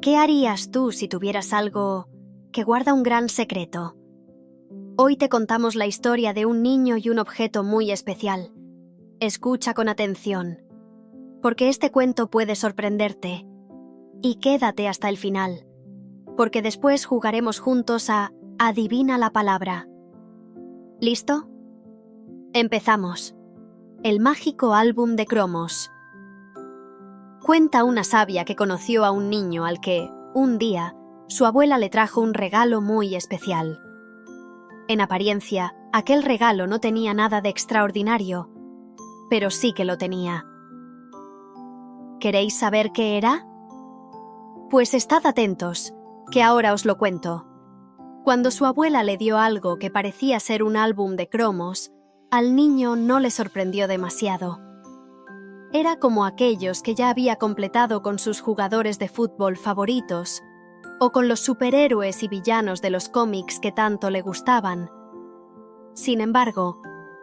¿Qué harías tú si tuvieras algo que guarda un gran secreto? Hoy te contamos la historia de un niño y un objeto muy especial. Escucha con atención, porque este cuento puede sorprenderte. Y quédate hasta el final, porque después jugaremos juntos a Adivina la palabra. ¿Listo? Empezamos. El mágico álbum de cromos. Cuenta una sabia que conoció a un niño al que, un día, su abuela le trajo un regalo muy especial. En apariencia, aquel regalo no tenía nada de extraordinario, pero sí que lo tenía. ¿Queréis saber qué era? Pues estad atentos, que ahora os lo cuento. Cuando su abuela le dio algo que parecía ser un álbum de cromos, al niño no le sorprendió demasiado. Era como aquellos que ya había completado con sus jugadores de fútbol favoritos, o con los superhéroes y villanos de los cómics que tanto le gustaban. Sin embargo,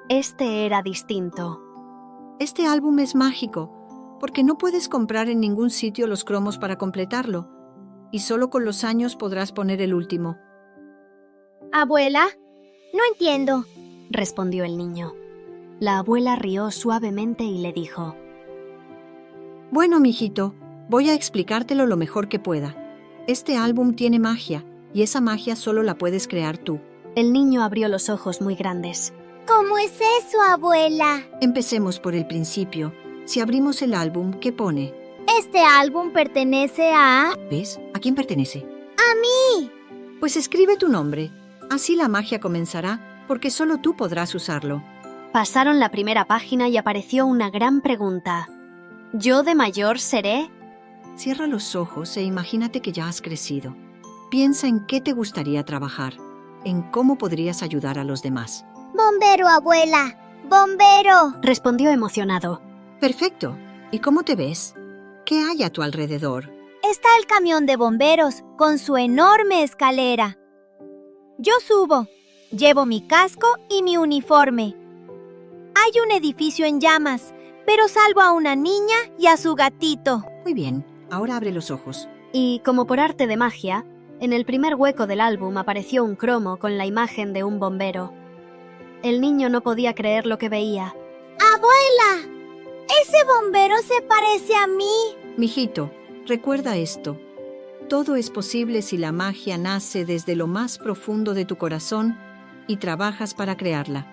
este era distinto. Este álbum es mágico, porque no puedes comprar en ningún sitio los cromos para completarlo, y solo con los años podrás poner el último. Abuela, no entiendo, respondió el niño. La abuela rió suavemente y le dijo: Bueno, mijito, voy a explicártelo lo mejor que pueda. Este álbum tiene magia, y esa magia solo la puedes crear tú. El niño abrió los ojos muy grandes. ¿Cómo es eso, abuela? Empecemos por el principio. Si abrimos el álbum, ¿qué pone? Este álbum pertenece a... ¿Ves? ¿A quién pertenece? ¡A mí! Pues escribe tu nombre. Así la magia comenzará, porque solo tú podrás usarlo. Pasaron la primera página y apareció una gran pregunta. ¿Yo de mayor seré? Cierra los ojos e imagínate que ya has crecido. Piensa en qué te gustaría trabajar, en cómo podrías ayudar a los demás. ¡Bombero, abuela! ¡Bombero! Respondió emocionado. Perfecto. ¿Y cómo te ves? ¿Qué hay a tu alrededor? Está el camión de bomberos con su enorme escalera. Yo subo. Llevo mi casco y mi uniforme. Hay un edificio en llamas, pero salvo a una niña y a su gatito. Muy bien. Ahora abre los ojos. Y, como por arte de magia, en el primer hueco del álbum apareció un cromo con la imagen de un bombero. El niño no podía creer lo que veía. ¡Abuela! ¡Ese bombero se parece a mí! Mijito, recuerda esto. Todo es posible si la magia nace desde lo más profundo de tu corazón y trabajas para crearla.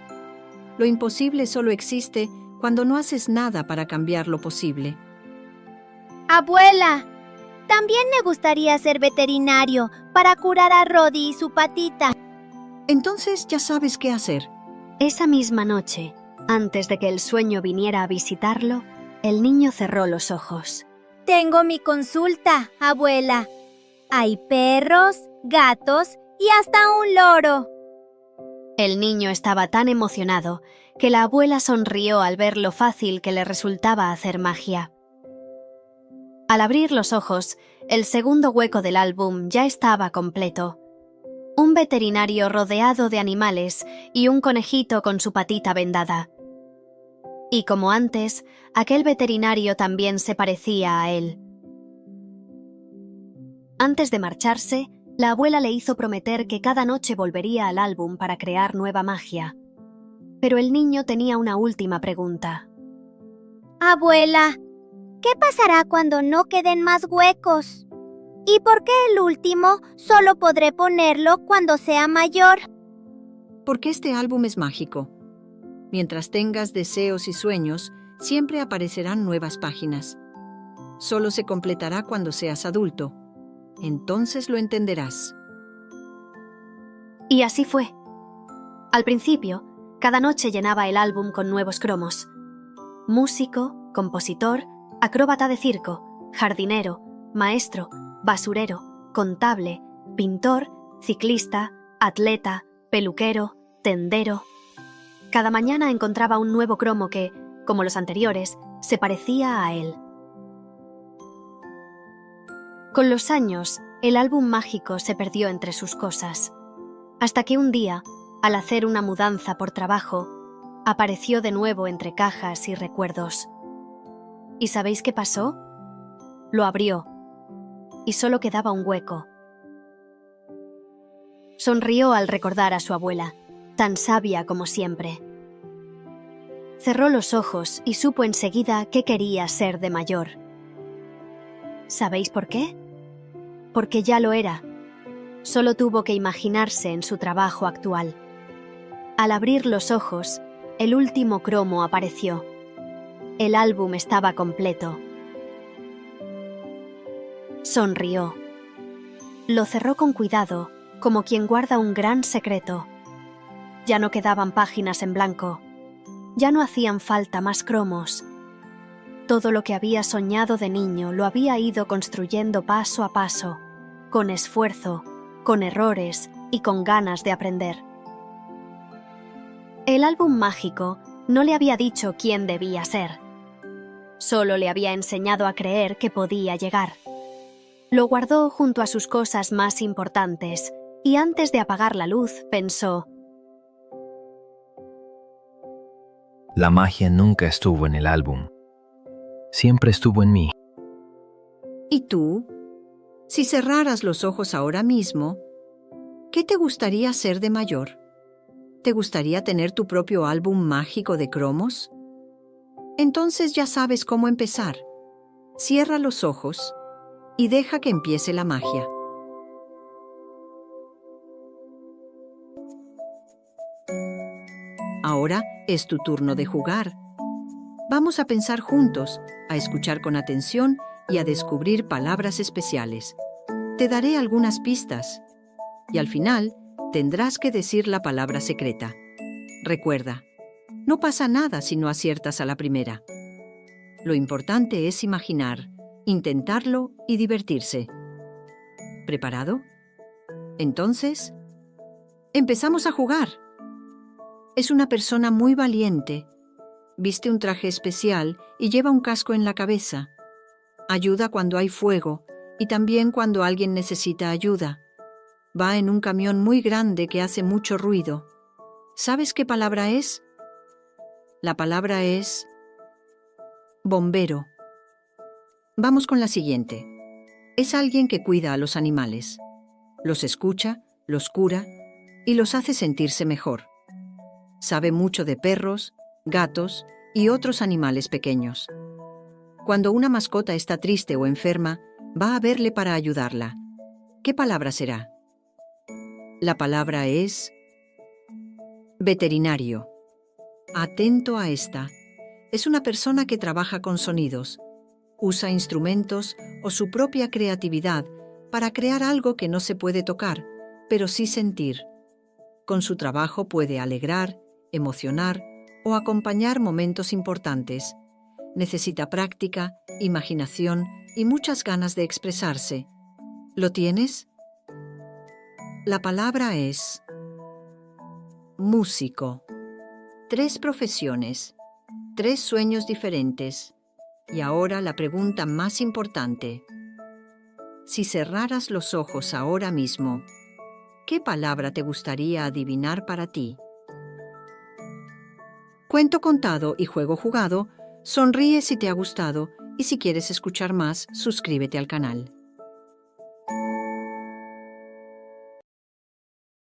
Lo imposible solo existe cuando no haces nada para cambiar lo posible. ¡Abuela! También me gustaría ser veterinario para curar a Roddy y su patita. Entonces ya sabes qué hacer. Esa misma noche, antes de que el sueño viniera a visitarlo, el niño cerró los ojos. Tengo mi consulta, abuela. Hay perros, gatos y hasta un loro. El niño estaba tan emocionado que la abuela sonrió al ver lo fácil que le resultaba hacer magia. Al abrir los ojos, el segundo hueco del álbum ya estaba completo. Un veterinario rodeado de animales y un conejito con su patita vendada. Y como antes, aquel veterinario también se parecía a él. Antes de marcharse, la abuela le hizo prometer que cada noche volvería al álbum para crear nueva magia. Pero el niño tenía una última pregunta. Abuela, ¿qué pasará cuando no queden más huecos? ¿Y por qué el último solo podré ponerlo cuando sea mayor? Porque este álbum es mágico. Mientras tengas deseos y sueños, siempre aparecerán nuevas páginas. Solo se completará cuando seas adulto. Entonces lo entenderás. Y así fue. Al principio, cada noche llenaba el álbum con nuevos cromos. Músico, compositor, acróbata de circo, jardinero, maestro, basurero, contable, pintor, ciclista, atleta, peluquero, tendero. Cada mañana encontraba un nuevo cromo que, como los anteriores, se parecía a él. Con los años, el álbum mágico se perdió entre sus cosas, hasta que un día, al hacer una mudanza por trabajo, apareció de nuevo entre cajas y recuerdos. ¿Y sabéis qué pasó? Lo abrió. y solo quedaba un hueco. Sonrió al recordar a su abuela, tan sabia como siempre. Cerró los ojos y supo enseguida qué quería ser de mayor. ¿Sabéis por qué? Porque ya lo era. Solo tuvo que imaginarse en su trabajo actual. Al abrir los ojos, el último cromo apareció. El álbum estaba completo. Sonrió. Lo cerró con cuidado, como quien guarda un gran secreto. Ya no quedaban páginas en blanco. Ya no hacían falta más cromos. Todo lo que había soñado de niño lo había ido construyendo paso a paso, con esfuerzo, con errores y con ganas de aprender. El álbum mágico no le había dicho quién debía ser. Solo le había enseñado a creer que podía llegar. Lo guardó junto a sus cosas más importantes y antes de apagar la luz pensó: La magia nunca estuvo en el álbum. Siempre estuvo en mí. ¿Y tú? Si cerraras los ojos ahora mismo, ¿qué te gustaría ser de mayor? ¿Te gustaría tener tu propio álbum mágico de cromos? Entonces ya sabes cómo empezar. Cierra los ojos y deja que empiece la magia. Ahora es tu turno de jugar. Vamos a pensar juntos, a escuchar con atención y a descubrir palabras especiales. Te daré algunas pistas y al final tendrás que decir la palabra secreta. Recuerda, no pasa nada si no aciertas a la primera. Lo importante es imaginar, intentarlo y divertirse. ¿Preparado? Entonces, empezamos a jugar. Es una persona muy valiente. Viste un traje especial y lleva un casco en la cabeza. Ayuda cuando hay fuego y también cuando alguien necesita ayuda. Va en un camión muy grande que hace mucho ruido. ¿Sabes qué palabra es? La palabra es bombero. Vamos con la siguiente. Es alguien que cuida a los animales. Los escucha, los cura y los hace sentirse mejor. Sabe mucho de perros, gatos y otros animales pequeños. Cuando una mascota está triste o enferma, va a verle para ayudarla. ¿Qué palabra será? La palabra es veterinario. Atento a esta. Es una persona que trabaja con sonidos. Usa instrumentos o su propia creatividad para crear algo que no se puede tocar, pero sí sentir. Con su trabajo puede alegrar, emocionar o acompañar momentos importantes. Necesita práctica, imaginación y muchas ganas de expresarse. ¿Lo tienes? La palabra es músico. 3 profesiones, 3 sueños diferentes. Y ahora la pregunta más importante. Si cerraras los ojos ahora mismo, ¿qué palabra te gustaría adivinar para ti? Cuento contado y juego jugado. Sonríe si te ha gustado y si quieres escuchar más, suscríbete al canal.